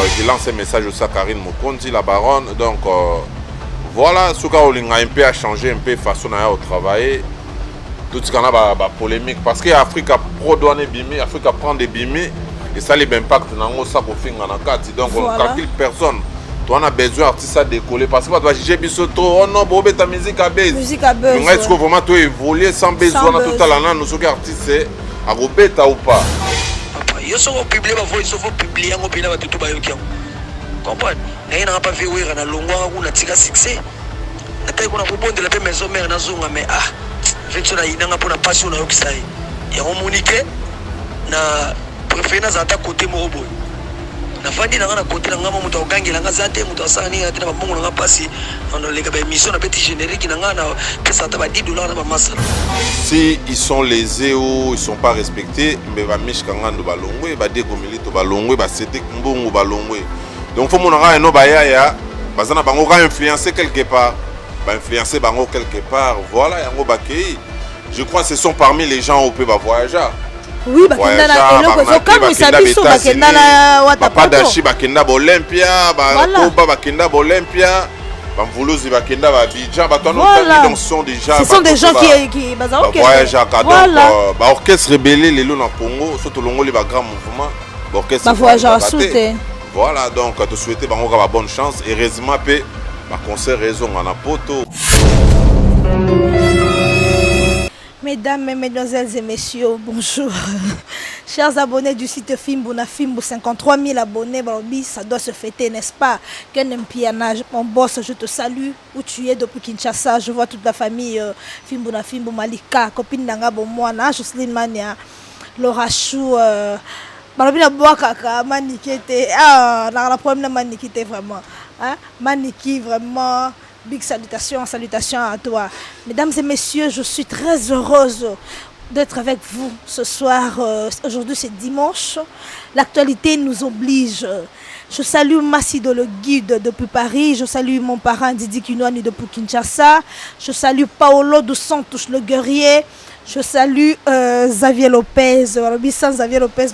je lance un message aussi à Karine Mokondi, la baronne. Donc voilà, ce cas Olinga un peu a changé un peu façon de travailler. Tout ce qu'on a polémique parce que Afrique a produit bimé, Afrique a prend des bimés et ça les impacts dans ça pour finir en carte. Donc on calcule personne. Toi on a besoin d'artistes à décoller parce que tu vas juger trop. Oh non, bobé ta musique à base. Musique à base. Est-ce que vraiment tu évoluer sans besoin de tout à l'an nous sommes artistes à robeta ou pas? Yo so publier ma voix, so publier ngo pina batutu ba yoki. Comprendre? Et n'a pas vu wera na longwa ku na tika succès. Na tayi kuna kubonde la pe maison mère na zonga mais ah veto na inanga pona passion na yoki sai. Ya komunike na préférence ata côté morobo. Na fandi na ngana côté na ngama muto ogangela ngazate muto asani ate na bamongo na ngapasi on les gars émission na petit générique na ngana pesa ata ba $10 na ba massa. Si ils sont lésés ou ils sont pas respectés, mais va mishka ngando balongwe, va dégomilito balongwe, va céder mbongo balongwe. Donc faut mon ara no bayaya, bazana bango ka influencer quelque part, va influencer bango quelque part. Voilà yango bakei. Je crois que ce sont parmi les gens où peut va voyager. Oui, bakenda eloko comme sabiso bakenda na wata pas dashi bakenda ba Olympia, ba Koba bakenda ba Olympia. Voilà. Donc sont déjà ce sont des gens qui voyagent à voilà. Orchestre rebelle les lots Congo surtout longo les grands mouvements orchestre voyageur à souhaiter. Voilà donc te souhaiter bango la bonne chance et heureusement pe ba concert raison en poto. Mesdames, mesdemoiselles et messieurs, bonjour. Chers abonnés du site Fimbouna Fimbo, 53 000 abonnés, ça doit se fêter, n'est-ce pas? Pianage, mon boss, je te salue. Où tu es depuis Kinshasa, je vois toute la famille Fimbouna Fimbo, Malika, copine d'Anga Bomouana, Jocelyne Mania, Laura Chou, Balobina Boakaka, Manikete, la problème Manikete vraiment. Maniki vraiment. Big salutations à toi. Mesdames et messieurs, je suis très heureuse d'être avec vous ce soir. Aujourd'hui, c'est dimanche. L'actualité nous oblige. Je salue Massido, le guide depuis Paris. Je salue mon parent Didi Kinouani depuis Kinshasa. Je salue Paolo dos Santos, le guerrier. Je salue Xavier Lopez. Sans Xavier Lopez,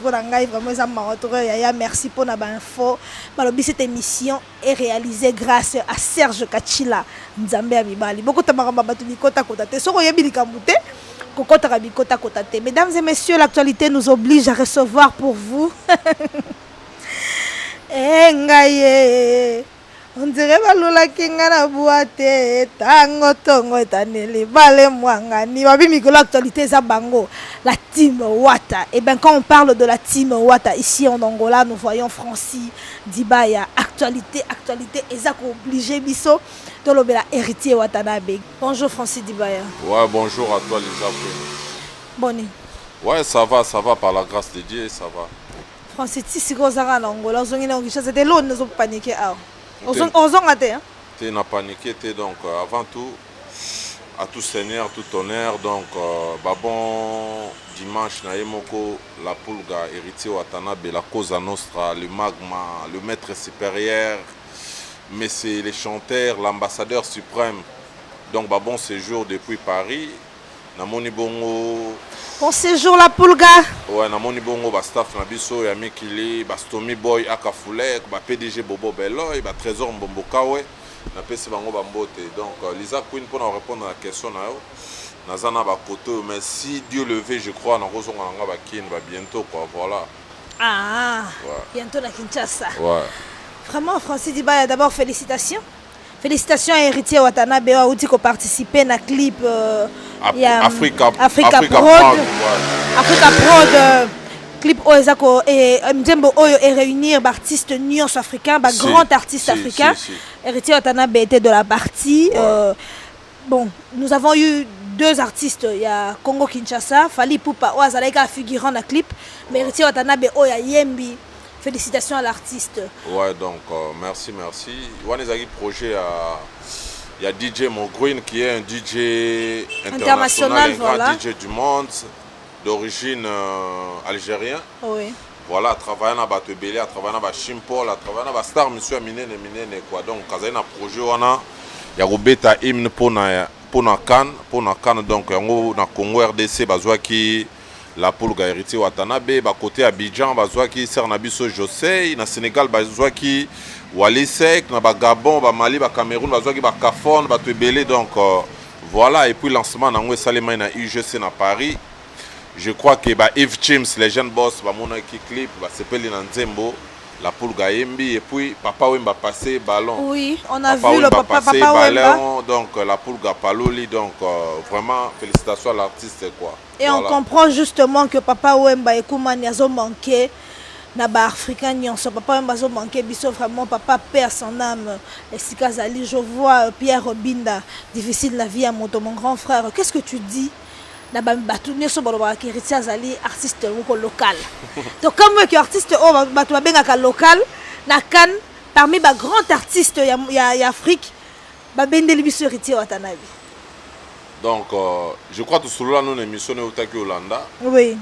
merci pour l'info. Cette émission est réalisée grâce à Serge Kachila. Mesdames et messieurs, l'actualité nous oblige à recevoir pour vous. On dirait que kinga na boate tango tongo etaneli bale mwangani babi mikolo actualité za bango la team Wata. Et bien quand on parle de la team Wata ici en Angola, nous voyons Francis Dibaya. Actualité ezako obligé biso de l'obéla héritier Watanabe. Bonjour Francis Dibaya. Ouais, bonjour à toi Lisa. Bonne. Ouais, ça va par la grâce de Dieu, ça va. Francis si kozanga na Angola, ozongi na ngisa c'était l'eau nous paniquer ah. Tu n'as paniqué, donc avant tout, à tout seigneur, tout honneur, donc bon dimanche, Naïmoko, la Pulga, héritier Watanabe, la Cosa Nostra, le Magma, le maître supérieur, mais c'est les chanteurs, l'ambassadeur suprême, donc bon séjour depuis Paris, Namoni Bongo. Bon séjour la Pulga. Ouais, namoni bongo ba staff na biso ya Mikili, ba Stomy Boy Akafulek, ba PDG Bobo Beloy, ba Trésor Mbombokawe, na pesi bango ba mbote. Donc Lisa Queen pour répondre à la question na yo. Nazana ba koto, mais si Dieu le veut, je crois na rozonga nga ba kin ba bientôt quoi, voilà. Ah. Ouais. Bientôt na Kinshasa. Ouais. Vraiment Francis Dibaya, d'abord félicitations. Félicitations à Héritier Watanabe qui a participé à clip Africa Prod. Africa Prod clip Oezako et Mdembo Oyo et réunir artistes nuance africains, grands artistes africains. Héritier Watanabe était de la partie. Bon, nous avons eu deux artistes, il y a Congo Kinshasa, Fali Poupa Oazalaika figurant dans le clip, mais Héritier Watanabe Oya Yembi. Félicitations à l'artiste. Ouais, donc merci. Il y a un projet, il y a DJ Mogreen qui est un DJ international, un grand DJ du monde, d'origine algérien. Oui. Voilà, travaillant à Batebele, travaillant à Chimpol, travaillant à Star, monsieur Minene quoi. Donc, quand il y a un projet, il y a un hymne pour na Cannes, donc il y a un Congo RDC, qui la Pulga héritier Watanabe, ba côté Abidjan, bazwaki Sernabiso José, na Sénégal bazwaki Walisek, na ba Gabon, ba Mali, ba Cameroun, bazwaki ba Kafon, ba Tebele, donc voilà, et puis lancement na ngwe salema na UGC na Paris. Je crois que bah Yves Chims, les jeunes boss, bah mon qui clip, bah c'est Peli Nanzembo, la Pulga Yembi, et puis Papa Wemba passé ballon. Oui, on a vu le Papa ballon, donc la Pulga Paloli, donc vraiment félicitations à l'artiste quoi. Et voilà. On comprend justement que Papa Wemba et Koumani a manqué. Naba africain nyonso Papa Wemba a manqué biso vraiment Papa perd son âme. Et si Kazali, je vois Pierre Robinda, difficile la vie à mon grand frère. Qu'est-ce que tu dis? Artiste local. Donc comme artiste local, parmi les grands artistes d'Afrique, donc je crois que cela nous émission au Hollanda. Oui.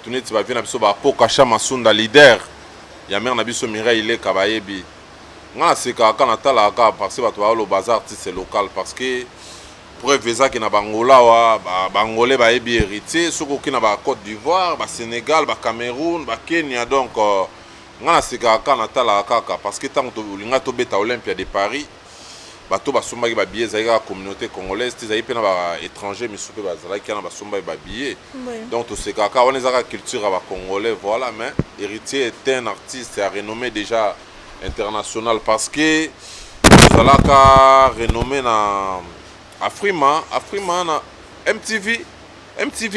Tu vas venir pour Kacha Masunda leader. Il y a même Nabiso Mireille il est Kabayebi. Moi c'est quand on a parce que le bazar artiste local parce que preuve qui na Bangola wa Bangolais ba ebi héritier soko ki na ba Côte d'Ivoire, ba Sénégal, ba Cameroun, ba Kenya donc ngana sika kana tala kaka parce que tant to linga to beta Olympia de Paris bato ba somba ki ba billet za la communauté congolaise ti za pe na ba étranger mais soupe ba zala ki na ba somba ba billet donc to sika ka on ezaka culture ba congolais voilà mais héritier est un artiste à renommée déjà international parce que zalaka renommé na Afrima na MTV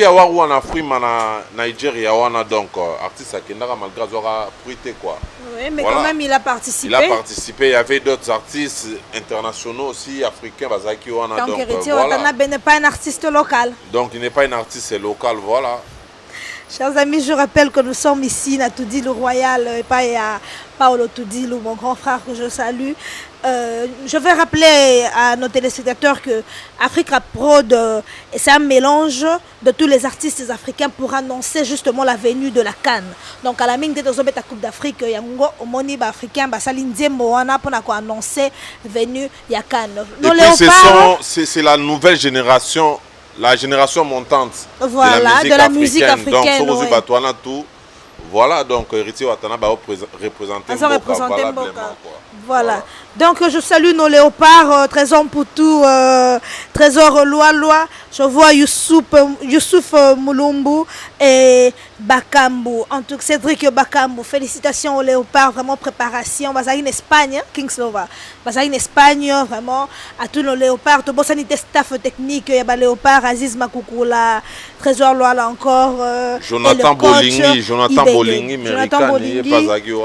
a en Afrima na Nigeria wana donc artiste akendaka malgré azora prité quoi. Oui, mais voilà. Quand même il a participé. Il a participé, il y avait d'autres artistes internationaux aussi africains bazaki wana donc voilà. Watanabe n'est pas un artiste local. Donc il n'est pas un artiste local, voilà. Chers amis, je rappelle que nous sommes ici à Toudilou Royal et pas à Paolo Toudilou, mon grand frère que je salue. Je vais rappeler à nos téléspectateurs que Africa Prod, c'est un mélange de tous les artistes africains pour annoncer justement la venue de la CAN. Donc à la mine de la Coupe d'Afrique, il y a un moni africain, pour annoncer la venue de la CAN. C'est la nouvelle génération. La génération montante voilà, de la musique africaine. Donc, oui. Voilà, donc Héritier Watanabe va représenter Mboka. Voilà. Donc je salue nos léopards, Trésor Poutou, Trésor Loa. Je vois Youssouf Moulumbu et Bakambu. En tout cas, Cédric Bakambu. Félicitations aux léopards, vraiment préparation. Basé en Espagne, Kingslova. Basé en Espagne, vraiment, à tous nos léopards. Tout bon, sanité staff technique, il y a des léopards, Aziz Makoukoula, Trésor Loa là encore. Jonathan Bolingi,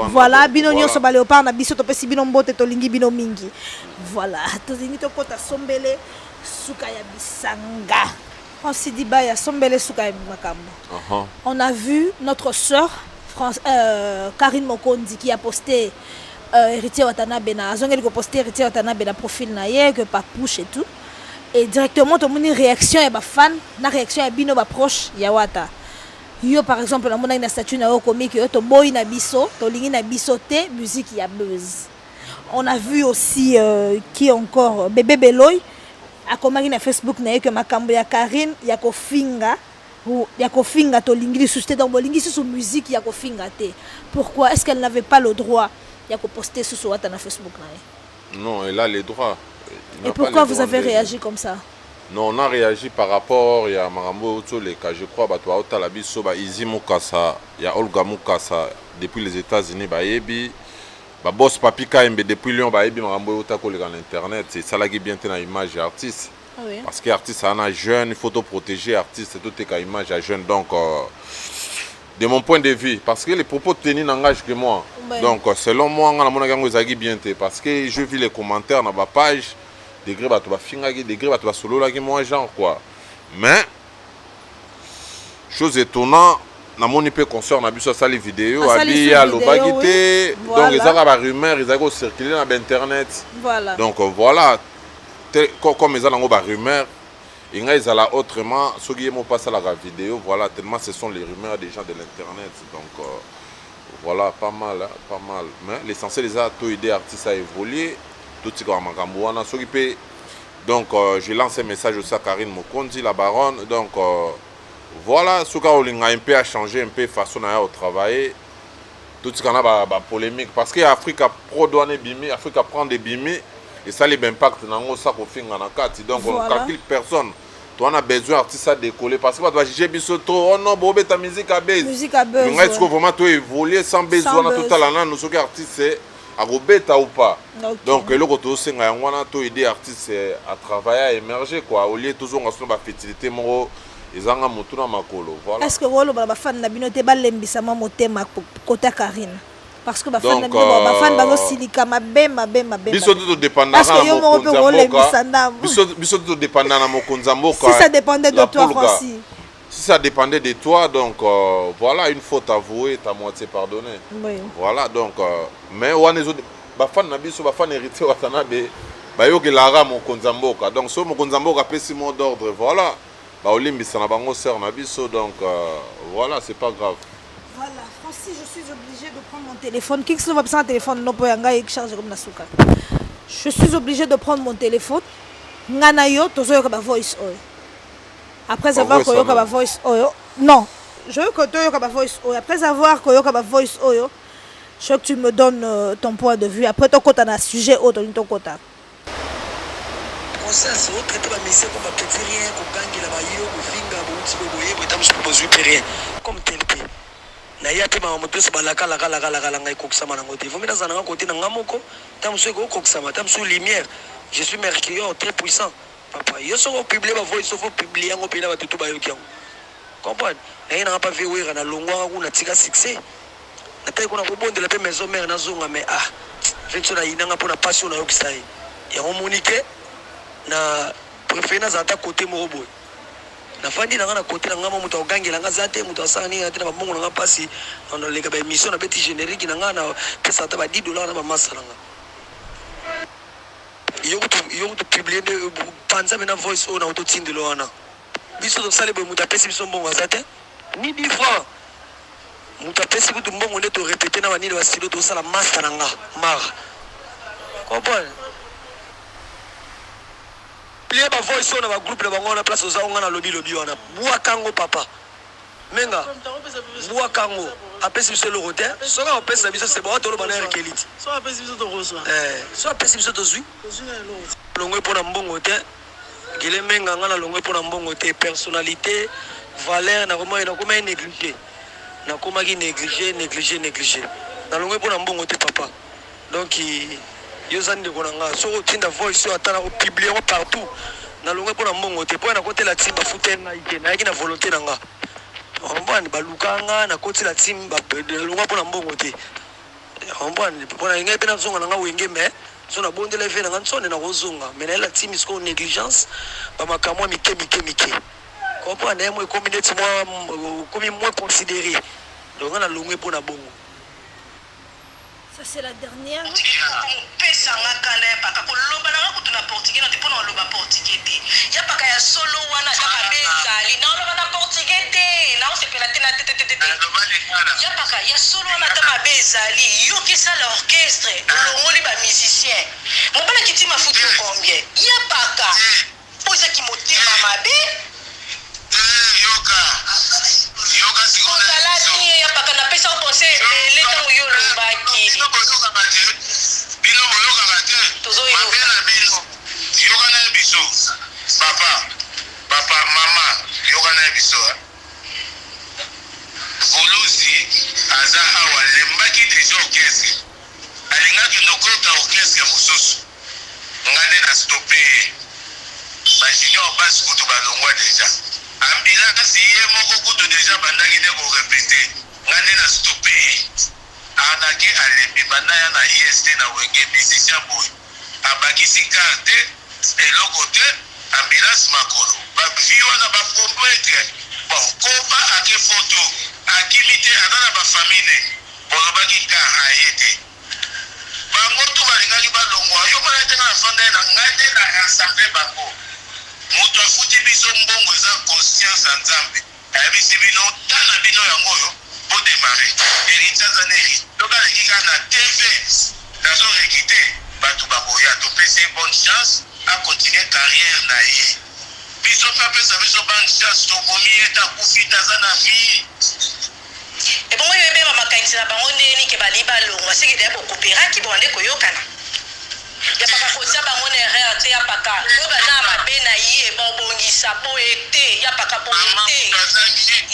voilà, Binonio Soba léopard, Nabiso Topesi Binombote, Tolingi Binomingi. Voilà, Tozini Topota Sombele, Sukaya Bisanga. On s'est dit, bah, il y a Sombele Sukaya Makambo. On a vu notre sœur, Karine Mokondi, qui a posté Héritier Watanabe, a posté Héritier Watanabe, la profil naïe, que Papouche et tout. Et directement, tout le monde a une réaction, il y a des fans, la réaction, il y a Bino proche, Yawata. Yo par exemple, la monnaie na statue na comique, yo to boy na biso, to lingi na biso te, musique ya buzz. On a vu aussi qui encore Bébé Beloy a commencé na Facebook na que makambo ya Karine ya kofinga ou ya kofinga to lingi susté dans bolingi sur musique ya kofinga te. Pourquoi est-ce qu'elle n'avait pas le droit ya ko poster sur wata na Facebook na? Non, elle a les droits. Et pourquoi vous avez réagi comme ça? Non, on a réagi par rapport à Marambo Toleka, je crois, à Talabiso, Izi Mukasa, il y a Olga Mukasa depuis les États-Unis, Bayebi, Boss Papi Kaimbe depuis Lyon, Bayebi, Marambo Otako en internet, c'est ça qui est bien dans l'image artiste. Ah oui. Parce que l'artiste, c'est un jeune, il faut protéger l'artiste, tout est image à jeune. Donc, de mon point de vue, parce que les propos tenus n'engagent que moi. Ouais. Donc, selon moi, on a bien parce que je vis les commentaires dans ma page. Degré bah tu vas finir degré bah tu vas solo là qui moi genre quoi mais chose étonnante na mon IP concert na biso sali vidéo abi ya lobagité donc les arabes rumeurs ils ont circulé dans internet voilà donc voilà comme ils ont ba rumeurs ils ont autrement ceux qui m'ont passé la vidéo voilà tellement ce sont les rumeurs des gens de l'internet donc voilà pas mal hein, pas mal mais l'essentiel les a tout aidé artistes à évoluer. Donc je lance un message aussi à Karine Mokondi, la baronne. Donc Voilà, ce qu'on a un peu à changer, un peu façon de travailler. Tout ce qu'on a polémique. Parce que l'Afrique a produit bimi, l'Afrique a pris des bimi, et ça a l'impact dans ça qu'on fait dans la carte. Donc on calcule personne. Tu as besoin d'artistes à décoller. Parce que tu vas juger trop. Oh non, bon, ta musique à base. Musique à base. Est-ce que vraiment tu évoluer sans besoin de tout à l'an, nous sommes artistes à robeta ou pas. Donc le retour c'est nga ngwana to aider artistes à travailler à émerger quoi. Au lieu toujours on se ba fertilité moro ezanga mutu na makolo. Voilà. Est-ce que wolo ba fan na bino te ba lembisa ma motema kota Karine? Parce que ba fan na bino ba fan ba silika mabe. Biso to dépendant na biso to dépendant na mokonza mboka. Si ça dépendait de toi Francis. Si ça dépendait de toi, donc voilà, une faute avouée, ta moitié pardonnée. Oui. Voilà, donc, mais on est bafan nabiso bafan héritier watanabe, bayoke lara mon konzamboka. Donc, so mon konzamboka peut si mot d'ordre, voilà. Ba olimbi sana bango sœur nabiso, donc voilà, c'est pas grave. Voilà, Francis, je suis obligé de prendre mon téléphone. Qui va passer un téléphone non pour yanga et charger comme nasuka. Je suis obligé de prendre mon téléphone. Ngana yo tozo yoka ba voice oil. Après avoir koyoka ba voice oyo, non, je veux que tu yoka ba voice oyo. Après avoir koyoka ba voice oyo, je veux que tu me donnes ton point de vue. Après ton côté na sujet autre ton côté. Ça c'est autre traiter ba mission comme petit rien, ko gangela ba yo, ko finga bo uti bo boye, bo tamu ko bozu rien. Comme tel pe. Na ya pe ma moto se balaka la ngai ko kusama na ngote. Vomina za na côté na ngamoko, tamu se ko kusama, tamu sous lumière. Je suis mercurial très puissant. Papa, yo so publier ba voice so publier ngo pena ba tutu ba yo kiango. Comprendre? Na n'a pas vu wera na longwa ku na tika succès. Na tay ko na ko bondela pe maison mère na zonga mais ah. Fetso na inanga pona passion na yo kisai. Ya monique na préféré za ta côté morobo. Na fandi na na côté na ngama muta ogangela nga zate muta sani na tena babongo na pasi na lega ba émission na beti générique na nga na pesa ta ba $10 na ba masa nga. Yo to publier de panza mena voice on auto tindelo wana biso to sale bo muta pesi biso mbongo azate ni 10 francs muta pesi kutu mbongo ne to répéter na banini ba stilo to sala master nga mar comprendre publier ba voice on ba groupe na bango na place oza nga na lobby wana bua kango papa menga bua kango apesi biso le roté soka apesi biso c'est bon to bana rekeliti so apesi biso to roso so apesi biso to zui longwe pona mbongo te gile menga ngana longwe pona mbongo te personnalité valeur na koma négligé na koma ki négligé na longwe pona mbongo te papa donc yo zande ko nga so tinda voice yo atana ko publier partout na longwe pona mbongo te pona ko te la timba fouter na ike na yaki na volonté na nga Rombani balukanga na koti la team ba longa pona mbongo te. Rombani pona ngai pena zonga na nga wenge me so na bondela fe na ntsone na kozonga mais na la team isko négligence ba makamwa mike. Comprendre moi communauté moi comme moi considéré. Donc on a longue pona bongo. Ça c'est la dernière. Pesa ngakale paka ko loba na ko tuna portugais na te pona loba portugais te. Ya paka ya solo wana ya bezali na loba na portugais te. Na on se pela tena tete. Ya paka ya solo wana ta bezali yo ki ça l'orchestre, longoli ba musicien. Mon bana kiti ma foutu combien? Ya paka. Poza ki motema mabe. Yoga sikona ya paka na pesa penser les temps yo lobaki bino moyoka kate tozo yoga na biso papa mama yoga na biso Volusi aza awa lembaki deja orchestre alingaki nokota orchestre mosusu ngane na stoppe ba junior basi kutu balongwa deja ambulance ye moko kutu deja bandaki de ko répéter ngane na stoppe anaki alebi bandaya na IST na wenge musicien boy abakisi carte eloko te ambulance makolo bavi wana baprometre bon koba ake photo akimite anana bafamile bolobaki kara ayete bango to balingaki balongwa yo mona tenga na fanda na ngande na ensemble bango moto afuti biso mbongo eza conscience ya nzambe ayebisi bino tana bino yango oyo po démarrer héritage neri tokaleki kaka na tv nazorekite bato bakoya topesi bonne chance acontinue carrière na ye biso mpe apesa biso bande chance tokomi ete akufi taza na vie ebongo yo ebeba makanisi na bango ndeni ke bali balongwa siki deya bokoperaki bonde koyokana ya paka kotia bango na erreur te ya paka oyo bana mabe na ye bobongisa po ete ya paka po ete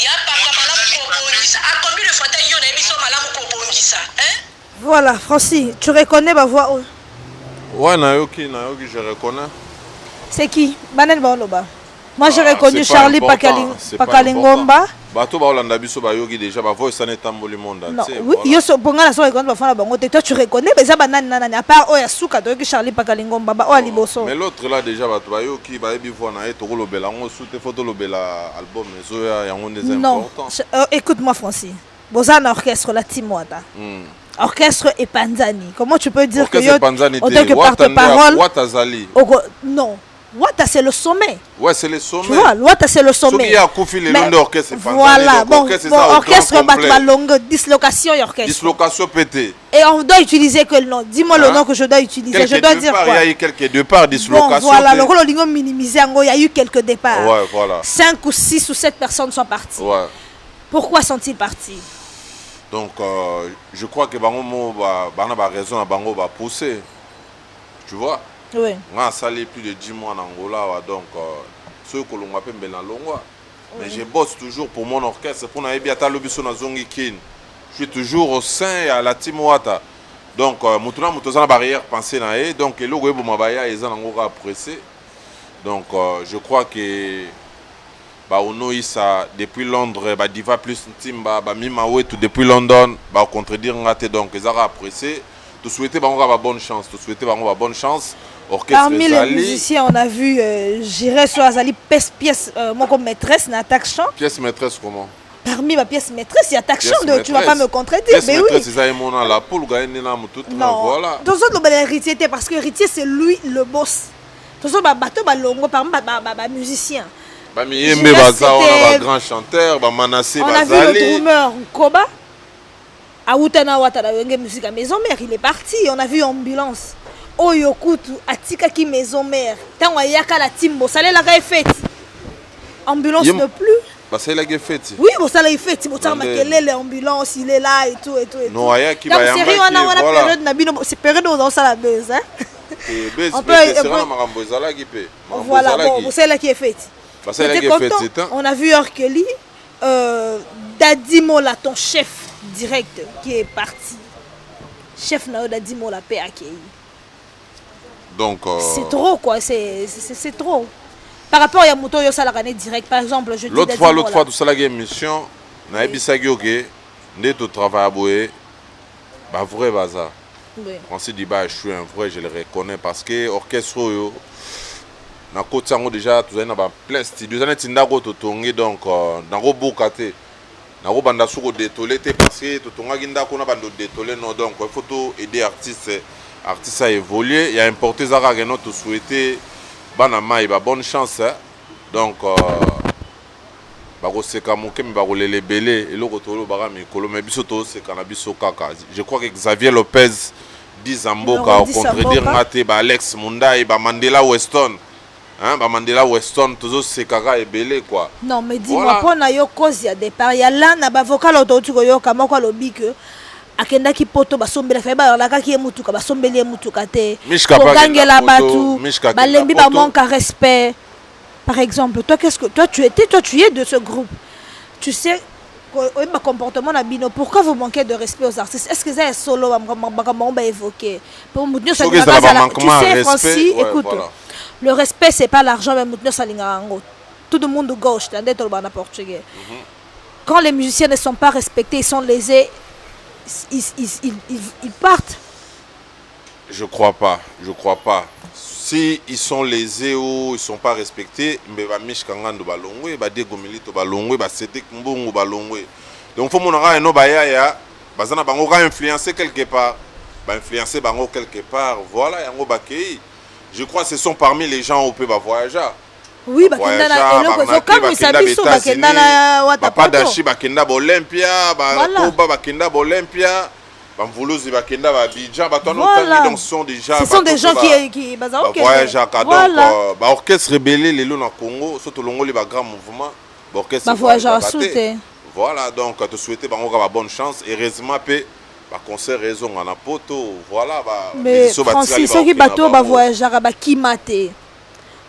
ya paka malamu kobongisa akombi le fois te yo na yebiso malamu kobongisa Voilà, Francis, tu reconnais ma voix? Ouais, Nayoki, je reconnais. C'est qui? Banel Baoloba. Moi, j'ai reconnu Charlie Pakalingomba. Bato Baolanda biso bayogi déjà, ba voix ça n'est pas le monde entier. Oui, yo so ponga la so reconnaît ba fana bango. Toi, tu reconnais mais ça banane nanani à part Oya Souka to Charlie Pakalingomba ba o liboso. Mais l'autre là déjà bato bayoki ba ebi voix na eto lo bela ngo soute photo lo bela album zo ya ngo des importants. Non, écoute-moi Francis. Bozan orchestre la Timwata. Orchestre et Panzani. Comment tu peux dire orchestre que Panzani en tant que porte-parole non, Wata c'est le sommet. Ouais, c'est le sommet. Tu vois, Wata c'est le sommet. Qui a Koufi le long d'orchestre Panzani. Voilà, bon, orchestre bat longue dislocation et orchestre. Dislocation pété. Et on doit utiliser quel nom? Dis-moi le nom que je dois utiliser. Je dois dire quoi? Il y a eu quelques départs, dislocation. Bon, voilà, le rôle de minimiser, il y a eu quelques départs. Ouais, voilà. 5 ou 6 ou 7 personnes sont parties. Ouais. Pourquoi sont-ils partis? Donc, je crois que Bango a raison à Bango va pousser. Tu vois? Oui. On a salé plus de 10 mois en Angola, donc ceux que l'on appelle Benalongwa. Mais je bosse toujours pour mon orchestre, pour Naebiata Lobiso Nazongi Kin. Je suis toujours au sein à la Team Wata. Donc, Moutuna Moutozana barrière pensée nae. Donc, le logo Mabaya et Zanangora pressé. Donc, je crois que. Depuis Londres, Diva plus Timba, Mimawe, tout depuis London, contredire Ngate, donc ils ont apprécié. Tout souhaiter une bonne chance, tout souhaiter une bonne chance. Parmi les musiciens, on a vu J'irai sur Azali, pièce mon maîtresse, n'attaque chant. Pièce maîtresse comment? Parmi ma pièce maîtresse, il y a attaque chant, tu ne vas pas me contredire. Mais oui. La poule, non, voilà. Tout ça, l'héritier, parce que l'héritier, c'est lui le boss. Tout ça, bateau, longo, parmi les musiciens. On a un grand chanteur, on a vu le drummer Koba. Aoutana Ouattara musique à maison mère, il est parti. On a vu ambulance. Oyokutu Atika qui maison mère. Tant on yaka la timbo, ça l'a fait. Ambulance ne plus. Ça l'a fait. Oui, ça l'a fait. L'ambulance, il est là et tout et tout. Non, il y a qui va sérieux, on a période nabino, c'est période où on la buzz hein. On peut voilà, bon, c'est là qui est fait. On a vu Orkeli, Dadimo là, ton chef direct qui est parti. Chef Nao Dadimo la paix accueilli. Donc c'est trop quoi, c'est trop. Par rapport à Yamuto Yosalagane direct, par exemple, je dis l'autre fois tout ça la émission, na ebisagi oké, ndé to travail à boué, bah vrai bazar. On s'est dit bah je suis un vrai, je le reconnais parce que orchestre yo na côté sango déjà tout ça na ba plein studio ça tinda ko to tongi donc na ko bokate na ko banda suko détoler parce que to tonga ginda ko na bando détoler non donc il faut tout aider artiste à évoluer, il y a importé zaka que notre souhaiter bana mai ba bonne chance hein? Donc bakoseka moke mi bakolele belé eloko tolo baka mikolo mais biso to c'est cannabis kaka. Je crois que Xavier Lopez dit Zamboka au contredire ngate ba Alex Mundai ba Mandela Weston. Hein, ba Mandela Weston toujours c'est kaka et belé quoi. Non mais dis-moi pour na yo cause ya départ ya là na ba vocal auto ko kama ko lobi que akenda ki poto basombela fa ba la ka ki emutuka basombeli emutuka te. Ko gangela batu ba lembi ba manque à respect. Par exemple, toi tu es de ce groupe. Tu sais le comportement na bino, pourquoi vous manquez de respect aux artistes? Est-ce que c'est solo on va évoquer pour tu sais Francis, écoute. Voilà. Le respect c'est pas l'argent mais moutenir salinga ngo. Tout le monde gauche, t'as d'être en portugais. Quand les musiciens ne sont pas respectés, ils sont lésés, ils partent. Je crois pas. Si ils sont lésés ou ils sont pas respectés, mais va mishkangando balongwe, ba degomilito balongwe, ba setek mbongo balongwe. Donc faut monara eno bayaya, bazana bango ka influencer quelque part, ba influencer bango quelque part. Voilà yango bakei. Je crois que ce sont parmi les gens où peut ba voyager. Oui, bakenda na eloko comme isabiso bakenda na wata pas dashi bakenda ba Olympia, ba Koba bakenda ba Olympia. Bamvolozi bakenda ba Abidjan batona Voilà. donc sont déjà Ce sont des gens qui voyagent donc voilà. ba orchestre rebelle lelo na Congo surtout longoli ba grand mouvement ba orchestre voyageur à souté. voilà donc te souhaiter bango ba bonne chance heureusement pe ba concert raison na poto voilà ba mais Francis ceux qui bateau ba voyageur ba kimate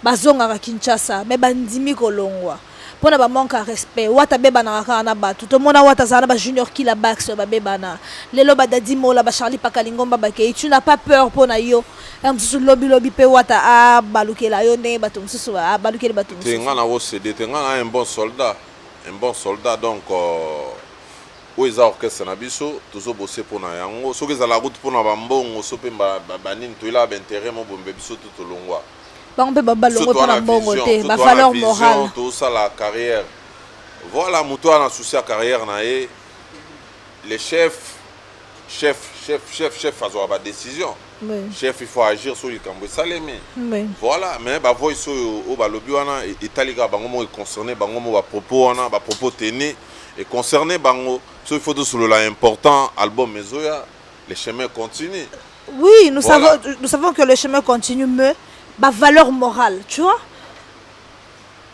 bazonga Kinshasa mais bandimi kolongwa pona ba manque à respect wata beba na kana batu to mona wata zana ba junior kila bax ba beba na lelo ba dadi mola ba Charlie Pakalingomba ba ke tu n'as pas peur pona yo msusu lobby pe wata a balukela yo ne batu msusu a balukela batu msusu tenga na OCD tenga na un bon soldat donc où ils orchestre na biso toujours bosser pona yango soki za la route pona ba mbongo so pe ba nini to ila ba intérêt mo bombe biso tout longwa bango pe babalongo pona mbongo te ba valeur morale tout ça la carrière voilà muto ana souci à carrière na e les chefs azwa ba décision chef il faut agir sur le cambo salemi voilà mais ba voice o ba lobi wana italika bango mo concerné bango mo ba propos wana ba propos tenus et concerné bango so il faut tout sur l'important album mezoya les chemins continuent oui nous savons que le chemin continue mais bah valeur morale tu vois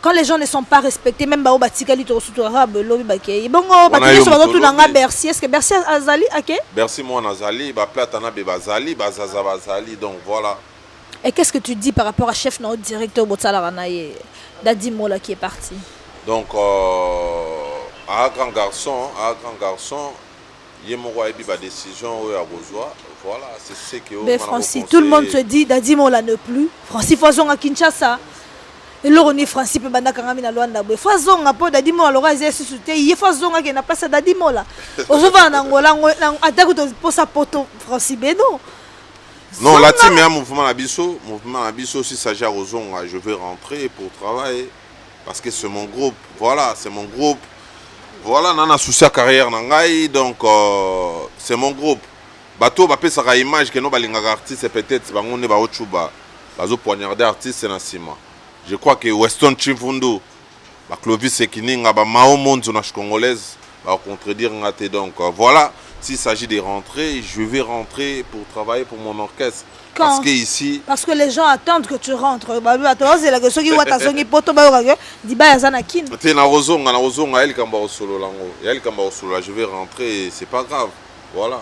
quand les gens ne sont pas respectés même ba batikali to suto arabe lobi bakay bongo batikali so bazo tunanga Bercy est-ce que Bercy azali OK Bercy moi nazali ba platana be bazali bazaza bazali donc voilà et qu'est-ce que tu dis par rapport à chef notre directeur Botsala Ranaye Dadi Mola qui est parti donc à grand garçon yemoko ebi ba décision o ya bozwa voilà c'est ce que mais Francis tout le monde se dit Dadi Mola ne plus Francis Fazon à Kinshasa et là on est Francis pe banda kangami na Luanda boy Fazon a po Dadi Mola lora zé susute ye Fazon a na place Dadi Mola ozova na ngola atako to posa poto Francis Beno non la team est mouvement na biso si s'agit à Ozon je vais rentrer pour travailler parce que c'est mon groupe voilà c'est mon groupe voilà nana souci à carrière nangai donc c'est mon groupe bateau ba pesa ka image que no balinga artiste peut-être bango ne ba ochuba bazo poignarder artiste na sima je crois que Weston Chimfundu ba Clovis Ekininga ba Mao Monzo na congolaise va contredire ngate donc voilà s'il s'agit de rentrer je vais rentrer pour travailler pour mon orchestre parce que ici parce que les gens attendent que tu rentres ba attends c'est la question qui wata songi poto ba yo di ba ya zana kin te na rozonga el kamba osolo lango el kamba osolo je vais rentrer c'est pas grave voilà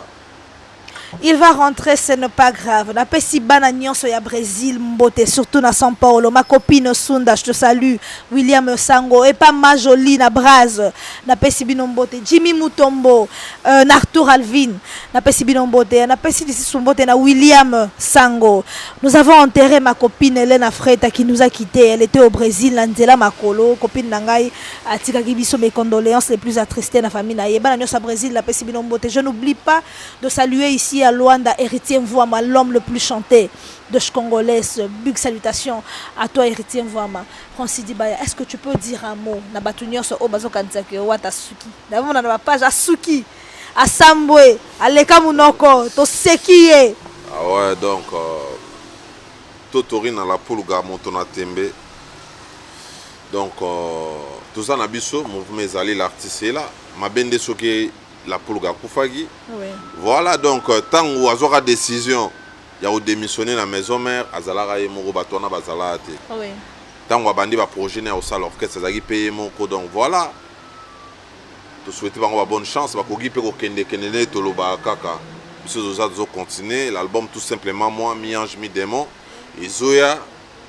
il va rentrer, ce n'est pas grave. Na pesi bana nyonso ya Brésil mbote surtout na São Paulo. Ma copine Sunda, je te salue. William Sango et pas ma jolie na Braz. Na pesi bino mbote. Jimmy Mutombo, Arthur Alvin. Na pesi bino mbote. Na pesi d'ici mbote na William Sango. Nous avons enterré ma copine Elena Freta qui nous a quittés. Elle était au Brésil, Nandela Makolo, copine nangai. Atika kibiso mes condoléances les plus attristées na famille na yeba na nyonso Brésil na pesi bino mbote. Je n'oublie pas de saluer ici à Luanda, Héritier Mvouama, l'homme le plus chanté de Congolaise. Big salutations à toi, Héritier Mvouama. Francis Dibaya, est-ce que tu peux dire un mot na batunyo so obazo kanzake wata suki. D'abord na ba page à suki, à Sambwe, à Leka Munoko, to sekiye. Ah ouais donc Totori na la pulga montona tembe. Donc tout ça na biso mouvement ezali l'artiste là, ma bende soki la pulga kufagi. Oui. Voilà donc tant où azora décision ya o démissionner la maison mère azalaka yemoko batona bazala te. Oui. Tant où bandi ba projet na au salle orchestre azaki payer moko donc voilà. To souhaiter bango ba bonne chance ba kogi pe ko kende to loba kaka. Biso zoza zo continuer l'album tout simplement moi mi ange mi démon et Zoya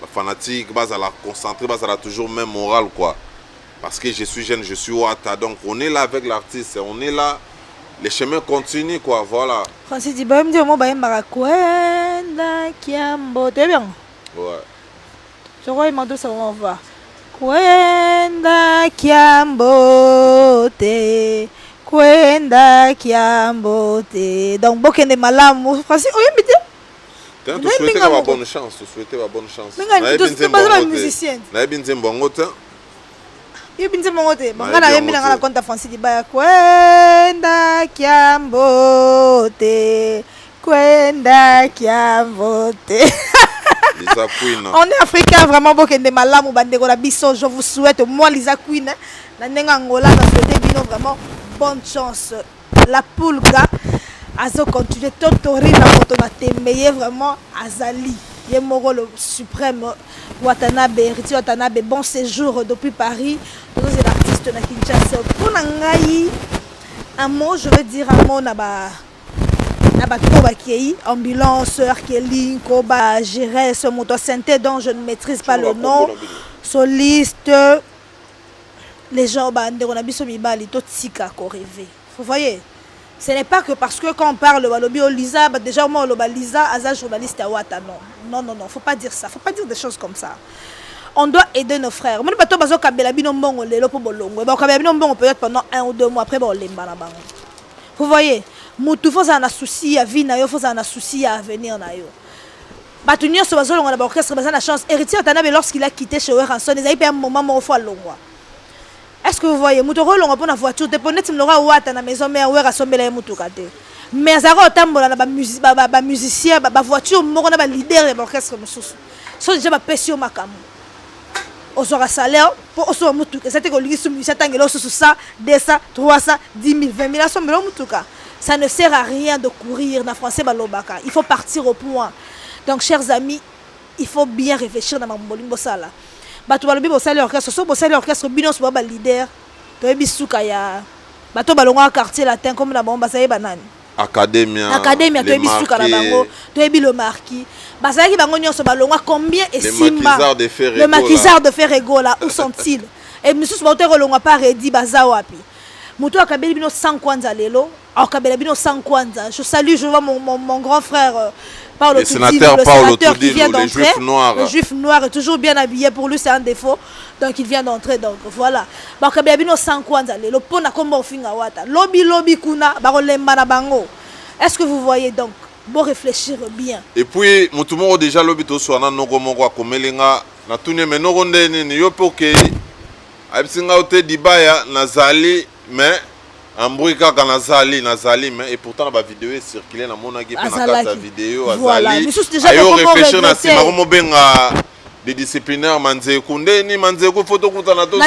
la fanatique bazala concentré bazala toujours même moral quoi. Parce que je suis jeune, je suis Ouata, donc on est là avec l'artiste, on est là, les chemins continuent quoi, voilà. Francis Dibaya me dit au mot Bayemba Kwenda Kiambo, t'es bien? Ouais. Je crois qu'il m'a dit ça, on va. Kwenda Kiambo, Kwenda Kiambo, donc Bokende Malamu, Francis, oui, mais tu souhaitais avoir bonne chance, tu souhaitais avoir bonne chance. Mais tu pas la musicienne. Na bien bongote. Yo binze mongote bangana yemi na ngana konta Francis Dibaya kwenda Kiambote kwenda Kiambote. Lisa Queen. On est africain vraiment bokende malamu bandeko la biso je vous souhaite moi Lisa Queen na ndenga Angola na souhaiter bino vraiment bonne chance la pulga azo continuer totori na moto na temeye vraiment azali ye moko le suprême Watanabe héritier Watanabe bon séjour depuis Paris nous l'artiste na Kinshasa pour ngai un mot je veux dire un mot na ba ambulance Kelly Koba gérer ce moto synthé dont je ne maîtrise pas le nom soliste les gens on a biso mibali to tika ko rêver vous voyez. Ce n'est pas que parce que quand on parle de Walobi ou Lisa, déjà moi Lisa, Aza journaliste à Ouata, non, faut pas dire ça, faut pas dire des choses comme ça. On doit aider nos frères. Moi, pas besoin Kabela bino mbongo lelo po bolongo. Ba Kabela bino mbongo peut-être pendant 1 ou 2 mois après ba lemba na bango. Vous voyez, mutu faut ça na souci à vie na yo, faut ça na souci à avenir na yo. Batunyo so bazolo na ba orchestre bazana na chance. Héritier Watanabe lorsqu'il a quitté chez Ranson, ils avaient un moment mo fois longwa. Est-ce que vous voyez, Moutoro longa pour la voiture, te ponete m'lora ouata na maison mais ouera sombela mutuka te. Mais azaro tambola na ba musicien ba voiture moko na ba leader de l'orchestre mususu. So déjà ba pesio makamu. Osora salaire pour oso mutuka, c'était que lui musicien tangelo susu 100, 200, 300, 10 000, 20 000 sombela mutuka. Ça ne sert à rien de courir na français balobaka. Il faut partir au point. Donc chers amis, il faut bien réfléchir dans ma bolimbo sala. Bato balobi bosali orchestre so bosali orchestre bino so ba leader to ebisuka ya bato balonga quartier latin comme na bomba saye banani academia to ebisuka na bango to ebi le marquis basaki bango nyonso balonga combien et simba le maquisard de Ferrego là où sont-ils et monsieur bato rolonga pas ready baza wapi muto akabeli bino 100 kwanza lelo akabela bino 100 kwanza je salue je vois mon grand frère le sénateur qui vient d'entrer, le juif noir est toujours bien habillé, pour lui c'est un défaut, donc il vient d'entrer, donc voilà. Est-ce que vous voyez donc, bon réfléchir bien. Et puis, nous déjà l'obito soit na nogo mongo akomelenga na tunie mais nogo ndeni yo poke abisinga ote dibaya nazali mais Ambouika Nazali, mais et pourtant la vidéo est circulée dans mon agé la vidéo Azali. Ayo réfléchir na si maromo benga des disciplinaires manze kunde ni manze ko photo kutana to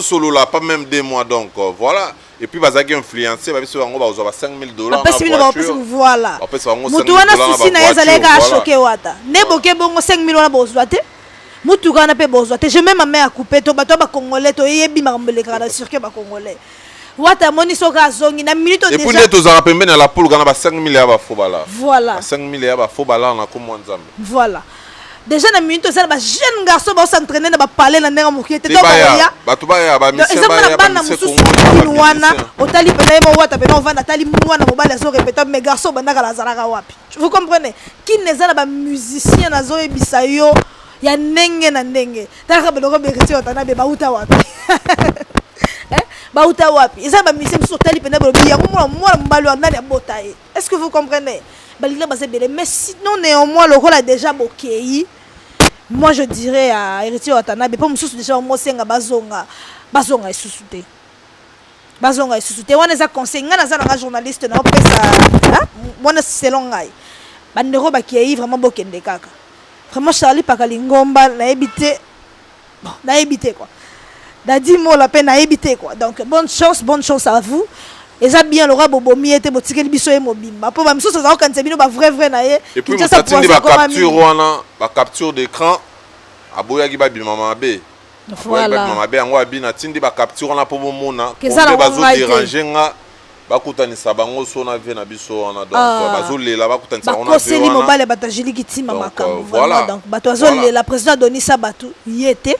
solo là pas même 2 mois donc voilà et puis bazaki influencer ba biso bango ba ozo ba $5,000 voilà. Mutu wana souci na yazalega choqué wata. Ne boke bongo 5 000 wana bozwa te. Mutu kana pe bozwa te. Je mets ma main à couper to bato ba congolais to yebi marambele kana circuit ba congolais. Wata moni soka zongi na minute déjà. Et puis nous tous en pembe na la poule gana ba 5 000 ba fobala. Voilà. 5 000 ba fobala na ko mwanzambe. Voilà. Déjà na minute ça ba jeune garçon ba s'entraîner na ba parler na ndenga mokete to ya. Ba to ba ya ba mission ba ya ba mission wana otali pena mo wata pena on va natali mwana mobali azo répéter mais garçon bandaka la zalaka wapi. Vous comprenez? Qui neza na ba musicien na zo ebisa yo ya ndenge na ndenge. Taka ba loko beriti Watanabe ba uta wapi. Bauta wapi eza ba mission sur tali pena ba ya moi mbalo na botaye. Est-ce que vous comprenez? Balila bazebele mais sinon néanmoins le rôle a déjà bokei. Moi je dirais à héritier Watanabe pour mususu déjà mo senga bazonga esusute. Bazonga esusute wana za conseil ngana za na journaliste na pesa wana selon ngai. Bandero bakei vraiment bokende kaka. Vraiment Charlie Pakalingomba na ebité bon na ebité quoi. Dadi mo la peine à éviter quoi. Donc bonne chance à vous. Et ça bien l'aura bobomi était botikeli biso e mobimba. Po ba miso ça quand c'est bino ba vrai na ye. Et puis ça ba capture d'écran aboya ki ba bi mama be. Voilà. Mama be ngo abina tindi ba capture na po bomona. Ko bazo déranger nga bakutanisa bango so na vie na biso wana donc bazo lela bakutanisa wana. Ba koseli mobile batajili kitima makambo. Voilà. Donc batozo la président Donisa Batu yete.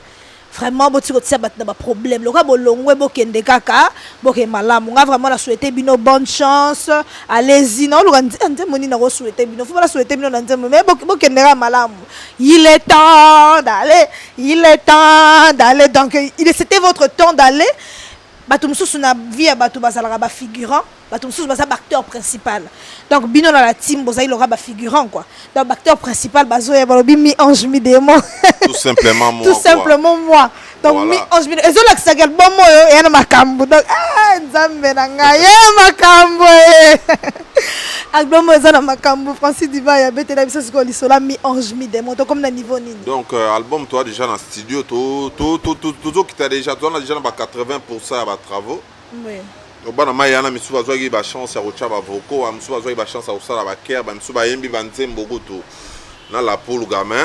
Vraiment botiko tsa bat na problème le ko longwe bokende kaka boke malamu nga vraiment la souhaiter bino bonne chance allez-y non le nze moni na ko souhaiter bino faut la souhaiter bino na nze mais bokende ka malamu il est temps d'aller donc c'était votre temps d'aller bato mususu na vie bato bazalaka ba figurant bato mususu baza acteur principal donc bino na la team bozali le ba figurant quoi donc acteur principal bazo ya balobi mi ange mi démon tout simplement moi tout simplement moi donc voilà. Mi ange mi ezo la sagal bon moyo ya na makambo donc nzambe na ngai makambo album eza na makambo Francis Diva ya betela biso siko lisola mi ange mi démon donc comme na niveau nini donc album toi déjà dans studio tout qui t'a déjà toi on a déjà 80% à travaux. Oui. bana mayana misu bazwaki ba chance ya kocha ba voko misu bazwaki ba chance ya kosala ba care ba misu bayembi banzembo kutu na la poule gamin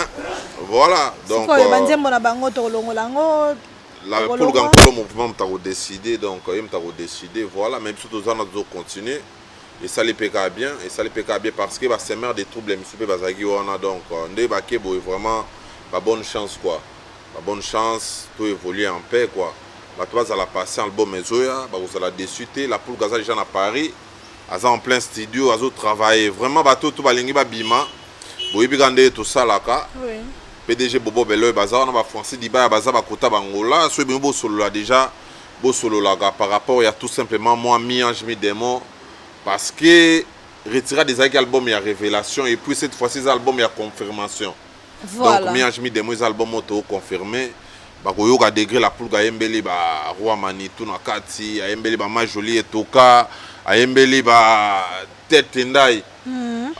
voilà donc banzembo na bango to longolango la poule gamin le mouvement mta ko décider donc mta ko décider voilà même surtout ça nous continuer et ça les PK bien parce que ba semer des troubles misu pe bazaki wana donc ndé ba kebo vraiment ba bonne chance quoi ba bonne chance to évoluer en paix quoi. Tu vas à la passer album Ezoya, vous allez déçuter la poule Gaza déjà à Paris, en plein studio, à travailler vraiment bateau tout balingi babima, boyi bigande tout ça là ka. PDG Bobo Bello bazar on va français diba baza ba kota bangola, so bo solo là déjà, bo solo là par rapport il y a tout simplement moi mi-ange mi-démon parce que retirer des albums il y a révélation et puis cette fois-ci album il y a confirmation. Voilà. Donc mi-ange mi-démon les albums auto confirmé. Bakoyoka degré la poule ayembeli ba roi manitou na kati ayembeli ba majoli etoka ayembeli ba tête ndai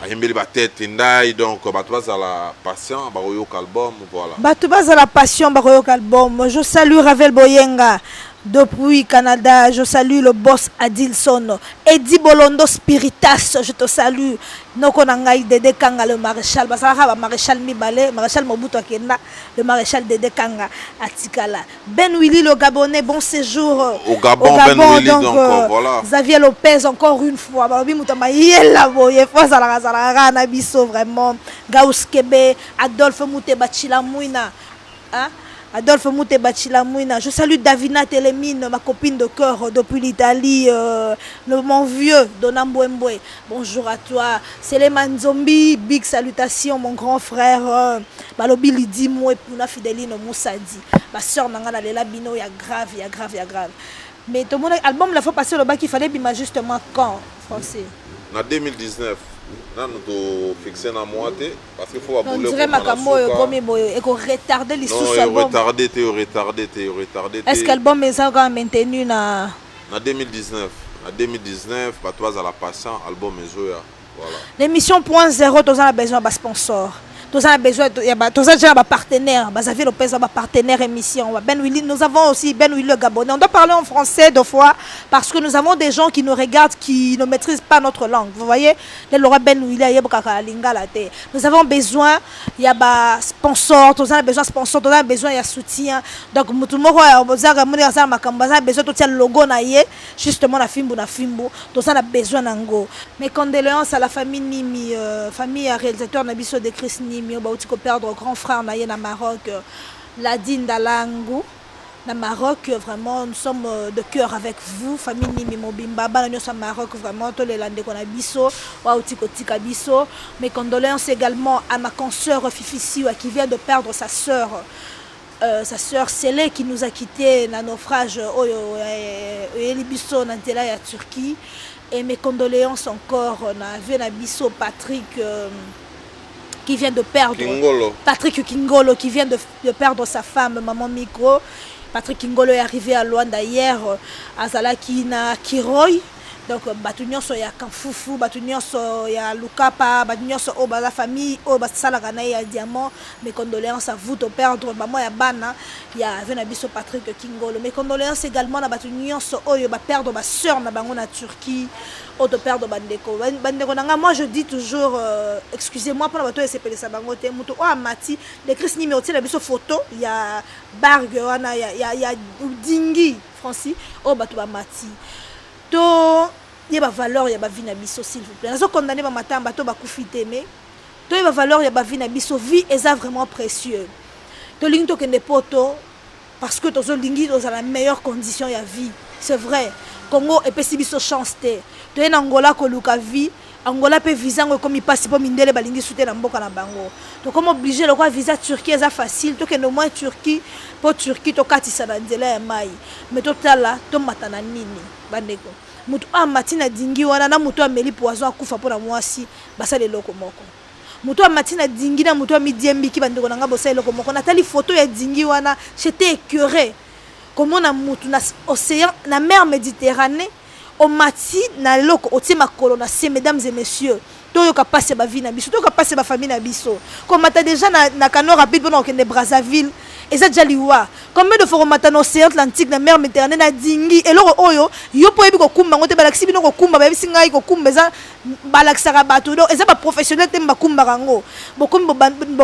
ayembeli ba tête ndai donc batu bazala patient bakoyoka album voilà batu bazala patient bakoyoka album. Je salue Ravel Boyenga depuis Canada, je salue le boss Adilson, Eddie Bolondo Spiritas, je te salue. Noko nangai Dede Kanga le maréchal, basara maréchal Mibale, maréchal Mobutu Akenda, le maréchal Dede Kanga Atikala. Ben Willy le Gabonais, bon séjour au Gabon Ben Willy donc voilà. Xavier Lopez encore une fois, balobi mutama yela boye fois zala na biso vraiment. Gaus Kebe, Adolphe Muteba Chilamouina. Hein? Adolphe Mouteba Chilamouina. Je salue Davina Telemine, ma copine de cœur depuis l'Italie, mon vieux Dona Mbouemboué. Bonjour à toi. Seleman Zombi, big salutations, mon grand frère. Balobi Lidi Moué, Puna Fidelino Moussadi. Ma soeur Nangana Lela Bino, ya grave. Mais tout le monde, album, la fois passée, le bac, il fallait bima justement quand, français? En 2019. Nous avons fixé un mois parce qu'il faut abouler. On dirait que retarder les sous-albums. Non, retardé. Est-ce que l'album est encore maintenu en 2019? En 2019, tu vas à la passion, album est joué. Voilà. L'émission Point Zéro, tu as besoin d'un sponsor. Tu as besoin d'un partenaire. Xavier Lopez a un partenaire émission. Ben Willy, nous avons aussi Ben Willy le Gabonais. On doit parler en français deux fois parce que nous avons des gens qui nous regardent qui ne maîtrisent pas notre langue. Vous voyez, Ben Willy, nous avons besoin, il y a un sponsor, tu as besoin de sponsor, tu as besoin de soutien. Donc, tout le monde a besoin de le logo justement la fimbo, tu as besoin d'ango. Mes condoléances à la famille Nimi, famille réalisateur Nabiso de Chris Nimi. Bauti ko perdre grand frère na na Maroc, Ladine Dalangu na Maroc. Vraiment nous sommes de cœur avec vous famille Nimi Mobimba bana nyosa Maroc vraiment to le lande ko na biso bauti ko tika biso. Mes condoléances également à ma consoeur Fifi Siwa qui vient de perdre sa sœur Célé qui nous a quitté dans naufrage Elibiso na Tela ya Turquie. Et mes condoléances encore na Venabiso Patrick qui vient de perdre Patrick Kingolo qui vient de perdre sa femme maman Micro. Patrick Kingolo est arrivé à Luanda hier à Zalaki na Kiroy. Donc batunyoso ya Kanfufu, batunyoso ya Lukapa, batunyoso o la famille o basala kana ya Diamant. Mes condoléances à vous de perdre maman ya bana ya Venabiso Patrick Kingolo. Mes condoléances également à batunyoso o yo ba perdre ma sœur na bango na Turquie. De perdre bandeko nanga. Moi je dis toujours excusez-moi pour la bateau SPL Sabango te muto o amati de Chris Nimi otie la biso photo ya bargue wana ya dingi Francis o bato ba mati to y a valeur ya ba vie na biso s'il vous plaît. Nazo condamner ba matamba to ba kufite mais to y a valeur ya ba vie na biso vie est vraiment précieux. To lingi to kende poto parce que to zo lingi dans la meilleure condition ya vie. C'est vrai. Congo et pesibiso chance te. To en Angola ko luka vie, Angola pe visa ngo comme il passe pour mindele balingi souté na mboka na bango. To comme obligé le quoi visa Turquie est facile, to que no moins Turquie pour Turquie to katisa na nzela ya mai. Mais to tala to matana nini bandeko. Mutu amatina dingi wana na mutu ameli poison akufa pour na mwasi basa le loko moko. Mutu amatina dingi na mutu amidiembi ki bandeko nanga bosa le loko moko. Natali photo ya dingi wana, j'étais écœuré. Comment on a mutu na océan, na mer Méditerranée, au mati na loko oti makolo na se mesdames et messieurs. toyoka passe ba vie na biso toyoka passe ba famille na biso comme ata déjà na canot rapide pendant que de Brazzaville et ça déjà liwa combien de fois mata no océan Atlantique na mer Méditerranée na dingi et loro oyo yo po yebi ko kumba ngote balaksi bino ko kumba ba yebi ngai ko kumba za balaksaka bato donc eza ba professionnel te ba kumba rango bokumbo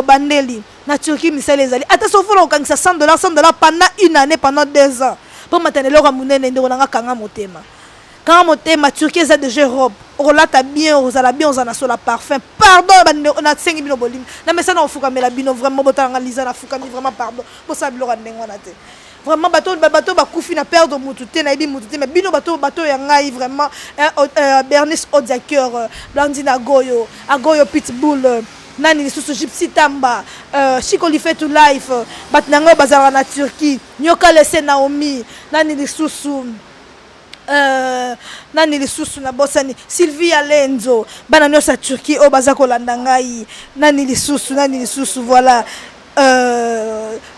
bandeli na Turquie misale ezali ata sofo lo kangisa $100 pendant une année pendant 2 ans pour matane loro munene ndeko nanga kanga motema. Quand ma Turquie est déjà Europe, on l'a bien, on a bien, on a sur la parfum. Pardon, on a 5 000 bolim. Non mais ça non faut la bino vraiment botan analyser la fouka vraiment pardon. Pour ça bilo randeng wana te. Vraiment bateau ba koufi na perdre mutute na ibi mutute mais bino bateau ya ngai vraiment Bernice Odiaker, Blandina Goyo, Agoyo Pitbull. Nani lisusu Gypsy Tamba, Chico li fait to life, batnango bazara na Turquie, Nyoka laissé Naomi, nani lisusu nani lisusu na bosani Sylvie Alenzo bana nyosa Turquie o bazako landangai nani lisusu voilà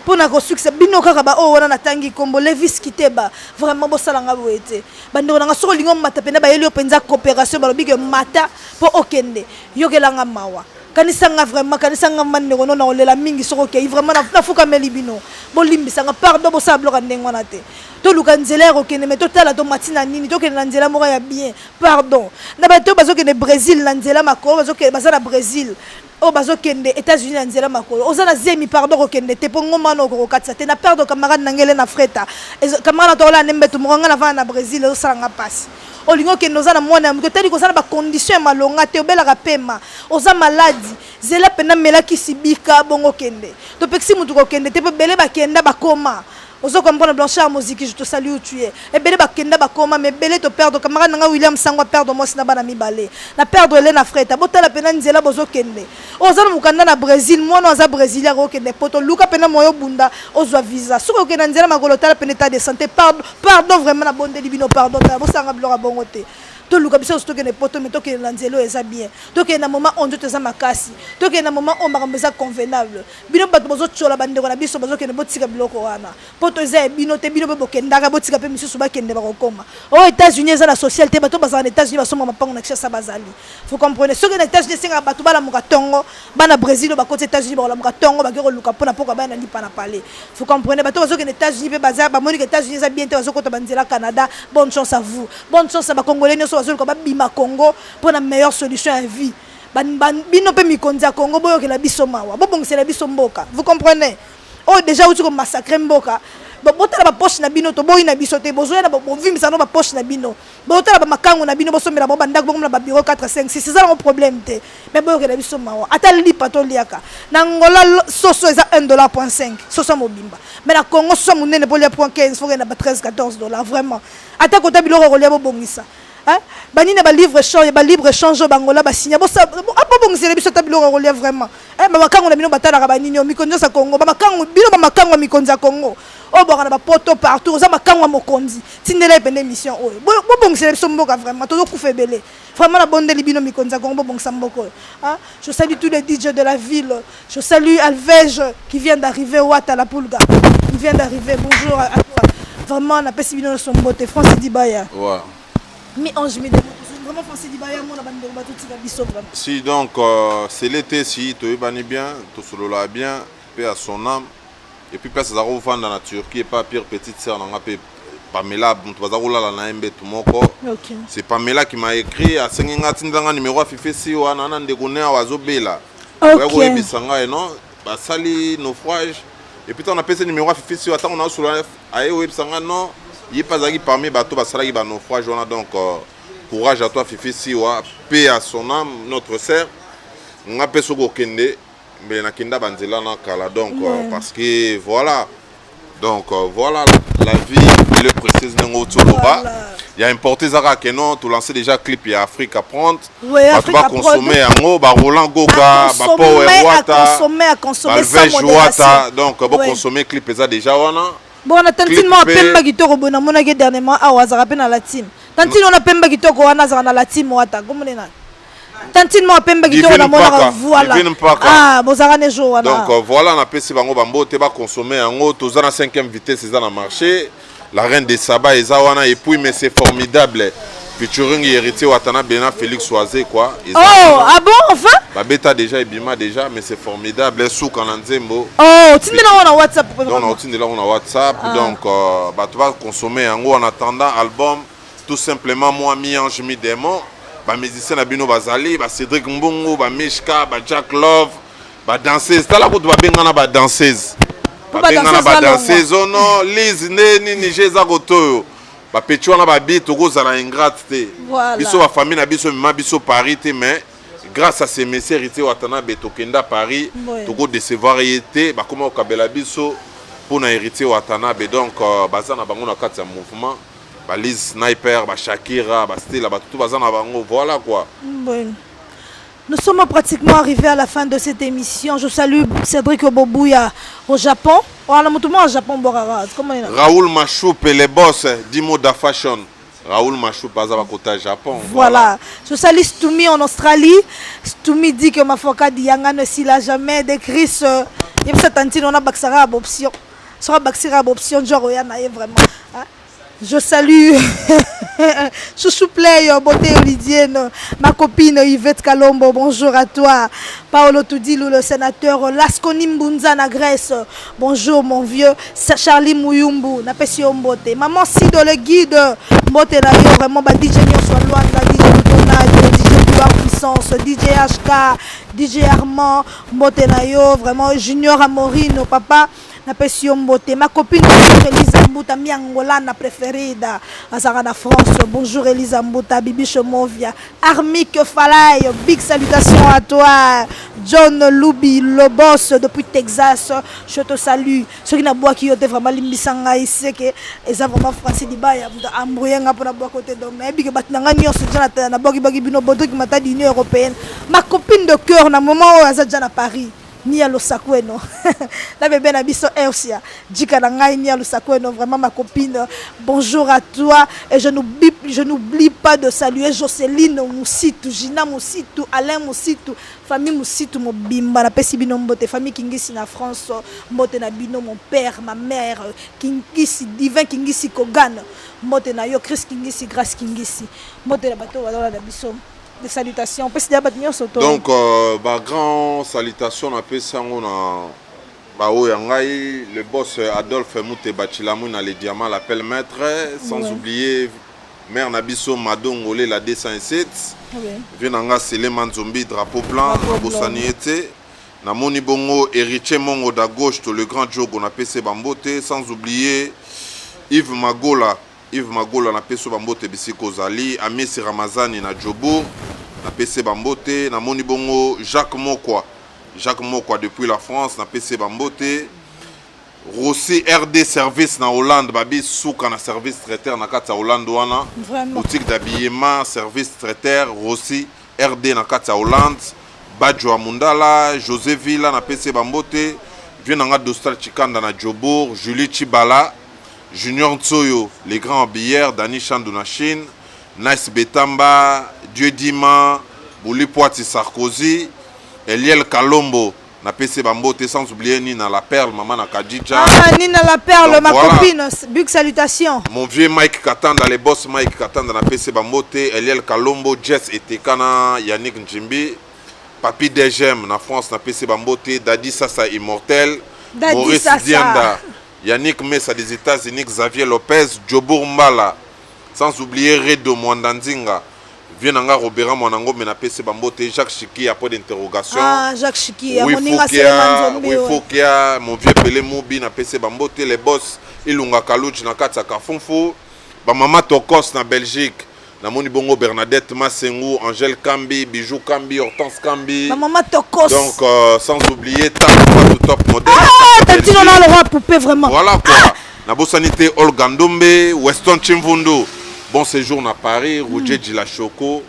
pour na succès bino kaka ba o wana na tangi kombo Levis Kiteba vraiment bosalanga boete bando na soko lingo mata pena ba yeli openza coopération ba lobike mata po okende yokelanga mawa kanisanga vraiment kanisanga manne kono na olela mingi soko ke vraiment na fuka melibino bolimbisanga pardon bosablo ka ndengwa na te to lukanzela okende mais totala to matina nini to kende na nzela moko ya bien pardon na bato bazoke ne Brésil na nzela makolo bazoke bazana Brésil o bazokende États-Unis na nzela makolo ozana zemi pardon okende te pongo mano ko katsa te na pardon camarade nangele na freta camarade to la nembe to monga na va na Brésil o sanga passe olingo ke nozana mwana mko tali kozana ba condition malonga te obela kapema oza maladi zela pena mela kisibika bongo kende to pexi mutu ko kende te pe bele ba kenda ba koma ozo comprendre Blanchard musique je te salue où tu es et bele ba kenda ba koma mais bele to perdre camarade nga William Sangwa perdre moi sina bana mibale na perdre Elena Freta botala pena nzela bozo kende ozana mukanda na Brésil mwana oza Brésilien ko kende poto luka pena moyo bunda ozwa visa suko kende nzela makolo tala pena état de santé pardon vraiment na bonde libino pardon ta bosanga blora bongo te to luka biso to kende poto mais to kende nzelo eza bien to kende na moment on te za makasi to kende na moment on makameza convenable bino bato bozo chola bandeko na biso bozo kende botika biloko wana poto eza bino te bino bo kendaka botika pe misusu ba kende ba kokoma aux États-Unis eza la socialité bato bazana États-Unis basoma mapango na kisa bazali vous comprenez ce que les États-Unis singa bato bala muka tongo bana Brésil ba côté États-Unis ba la muka tongo ba kero luka pona poko bana lipa na parler vous comprenez bato bazo kende États-Unis pe bazar ba moni que États-Unis eza bien te bazo kota banzela Canada bonne chance à vous bonne chance à ba congolais ko ba bima Congo pour la meilleure solution à vie bino pe mikonzi ya Congo boyo ke la biso mawa bobongse la biso mboka vous comprenez oh déjà où tu ko massacrer mboka botala ba poche na bino to boyi na biso te bozoya na bovimisa no ba poche na bino botala ba makango na bino bosomela bo bandak bo na ba bureau 4 5 6 c'est ça le problème te mais boyo ke la biso mawa ata lipa to liaka na ngola soso eza $1.5 soso mobimba mais na Congo soso munene po lia $15 faut na ba $13-14 vraiment ata kota biloko ko lia bo bongisa banina ba libre échange bangola ba signa bo sa apo bongisa biso ta biloko ko lia vraiment ba makango na bino batala ka banini o mikonzo sa Congo ba makango bino ba makango mikonza Congo o bora na ba poto partout za makango mokonzi tindela epende mission oyo bo bongisa biso mboka vraiment to kufa belé vraiment la bonne libino mikonza Congo bongisa mboko je salue tous les DJ de la ville je salue Alvège qui vient d'arriver Wata la Pulga il vient d'arriver bonjour à toi vraiment na pesi bino son beauté France Dibaya ouais. Mais on je me demande vraiment Français Dibaya mon abandon bateau tika biso vraiment. Si donc c'est l'été si tu bani bien, tout solo là bien, paix à son âme et puis place za revendre dans la Turquie et pas pire petite sœur na ngapé Pamela tu vas roula la na mbe tout moko. OK. C'est Pamela qui m'a écrit à senginga tindanga numéro afifesi wana na ndekone wazobela. OK. Ouais bisanga et non ba sali naufrage et puis on a passé numéro afifesi ata on a sur la aye websanga non il pas zaki parmi bateau basala qui ba naufrage on a donc courage à toi Fifi Siwa, paix à son âme, notre sœur. On a fait ce kende, mais na kenda banzela na kala donc parce que voilà. Donc voilà la vie elle est précise n'engo toloba. Il y a importé zara que non, tu lancer déjà clip il y a Afrique à prendre. Tu vas consommer en ba Roland Goga, ba Power Wata, à consommer ça modération. Donc bon consommer clip ça déjà wana. Bon on a tantinement pemba kitoko bona mona ke dernièrement awa za rappel na la team. Tantine on a pemba kitoko wana za na la team wata gomonena. Tantine mo pemba kitoko na mona voilà. Ah bozara ne jo wana. Donc voilà on a pesi bango bambo te ba consommer en to za na 5e vitesse ça na marché. La reine des Saba eza wana et puis mais c'est formidable. featuring héritier Watanabe na Félix Oisé quoi. Oh, ah bon, enfin? Babeta déjà Ebima déjà, mais c'est formidable. Souk en Nzembo. Oh, tu dis là on a WhatsApp. Non, on a WhatsApp, donc tu vas consommer en attendant album. Tout simplement moi mi-ange mi-démon. Bah musicien Nabino Bazali, bah Cédric Mbongo, bah Mishka, bah Jack Love, bah danseuse. T'as la route bah bengana bah danseuse. Bah bengana bah danseuse. Oh non, Liz ni Nigeza Gotoyo. Bah Petuana bah bi Togo zala ingrate te. Voilà. Biso ba famille na biso mima biso Paris te, mais grâce à ces messieurs héritiers Watanabe Tokenda Paris, Togo décevoir été bah comment au Kabela biso pour na héritier Watanabe donc bazana bango na kati ya mouvement. Liz Sniper, Shakira, Stella, tout voilà quoi. Bon. Nous sommes pratiquement arrivés à la fin de cette émission. Je salue Cédric Obobouya au Japon. Au Japon, Raoul Machoup et les boss d'Imoda Fashion. Raoul Machoup, Bazava Kota Japon. Voilà. Je salue Stoumi en Australie. Stoumi dit que ma foka Dianga ne s'il a jamais décrit ce. Il y a cette antenne, on a Baxara option. Sera Baxara option, genre, vraiment. Je salue Chouchou Play, beauté olidienne, ma copine Yvette Kalombo, bonjour à toi. Paolo Toudilou, le sénateur Lasconi Mbunza na Grèce, bonjour mon vieux. Charlie Mouyumbu, Napesio Mbote. Maman Sido, le guide, Mbote na yo, vraiment, DJ Nyonso Luanda, DJ Lutonade, DJ Pouvoir Puissance, DJ HK, DJ Armand, Mbote na yo, vraiment, Junior Amorino, papa. Ma copine Elisa Mbouta Miangola na préférida Azara na France. Bonjour Elisa Mbouta, Bibi Chemovia, Armik Falay, big salutations à toi. John Loubi, le boss depuis Texas, je te salue. Ceux qui n'a bois qui étaient vraiment limbisanga ici que ils ont vraiment Francis Dibaya embrouillant pour la bois côté donc mais big batnanga nyo ce Jonathan na bogi bagi bino bodo qui m'a dit l'Union européenne. Ma copine de cœur na moment où Azadja à Paris. Ni à l'Osakweno. La bébé Nabiso Elsia. Djika Nangai ni à l'Osakweno. Vraiment ma copine. Bonjour à toi. Et je n'oublie pas de saluer Jocelyne Moussitou, Gina Moussitou, Alain Moussitou, famille Moussitou, mon bimba, la pesi bino mbote, famille Kingisi na France, mbote na bino, mon père, ma mère, Kingisi, divin Kingisi Kogan, mbote na yo, Chris Kingisi, Grace Kingisi, mbote na bateau, voilà la biso. Des salutations. Donc, grand salutation, on appelle ça le boss Adolphe Mouté Bachilamoun les diamants l'appelle maître, sans oublier mère Nabiso Madongolé la 207. Venanga Seleman Zombi, drapeau blanc, Bosaniété. Namoni Bongo, héritier Mongo da gauche, le grand Jogo, on appelle ça Bambote, sans oublier Yves Magola. Yves Magola na peso bambote bisiko zali, Amesi Ramazani na Djobo na PC bambote, na moni bongo Jacques Mokwa depuis la France na PC bambote, Rossi RD service na Hollande babi souka na service traiteur na kata Hollande wana, boutique d'habillement service traiteur Rossi RD na kata Hollande, Badjo Mundala, José Villa na PC bambote, Vienanga Dostal Chikanda na Djobo, Julie Chibala, Junior Tsoyo, les grands billets, Dani Chandou na Chine, Nice Betamba, Dieu Dima, Bouli Poiti Sarkozy, Eliel Kalombo, na PC Bambote, sans oublier Nina La Perle, maman na Kadidja. Ah, Nina La Perle, donc, ma copine, big salutation. Mon vieux Mike Katanda, les boss Mike Katanda na PC Bambote, Eliel Kalombo, Jess Etekana, Yannick Njimbi, Papi Degem na France na PC Bambote, Dadi Sassa Immortel, Dadi Maurice Sassa. Dianda. Yannick Messa des États-Unis, Xavier Lopez, Djobour Mbala, sans oublier Redo Mwandandzinga, Vienanga Robera Mwanango, Menapese Bambote, Jacques Chiki, à point d'interrogation. Ah, Jacques Chiki, oui, faut qu'il y a mon vieux Pelé Moubi, Napese Bambote, les boss, Ilunga Kalouch, Nakatsa Kafonfo, Bamama Tokos, na Belgique. Namoni Bongo Bernadette Massengou, Angèle Kambi, Bijou Kambi, Hortense Kambi. Maman Tokos. Donc, sans oublier, top modèle. Ah, t'as dit on a le roi poupée vraiment. Voilà quoi. Nabo Sanité Olga Ndombe, Weston Chimvundo. Bon séjour à Paris, Roger Djilachoko,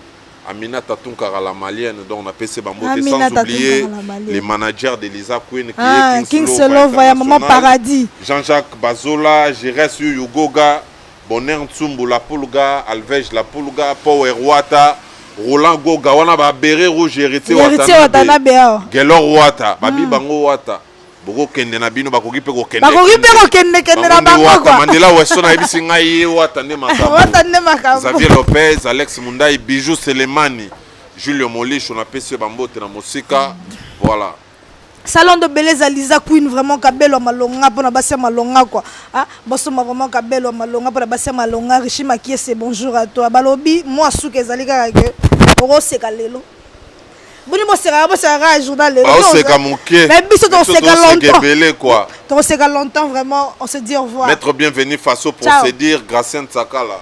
Aminata Tunkara la malienne, donc on a PC Bambote, sans oublier les managers d'Elisa Queen qui est King Solo, Maman Paradis. Jean-Jacques Bazola, Jérès Yugoga. Bonheur Ntsumbu la Pulga, Alvej la Pulga, Power Wata, Roland Goga, wana ba béré rouge héritier Watanabe. Gelor Wata, Babi Bango Wata. boko kende na bino bakoki pe ko kende bakoki pe ko kende na bango quoi Mandela Wesso na yebisi ngai watande makambo Xavier Lopez Alex Mundai Bijou Selemani Julio Molish on appelle ce bambote na musika voilà salon de beleza Lisa Queen vraiment kabelo malonga pona basia malonga quoi ah bosoma vraiment kabelo malonga pona basia malonga Richi Makiese bonjour à toi balobi moi souke ezali kaka ke oro seka lelo boni mo sera journal lelo ba seka moké mais biso to seka longtemps belé quoi to seka longtemps vraiment on se dit au revoir Maître bienvenu Faso pour se dire Gracien Tsakala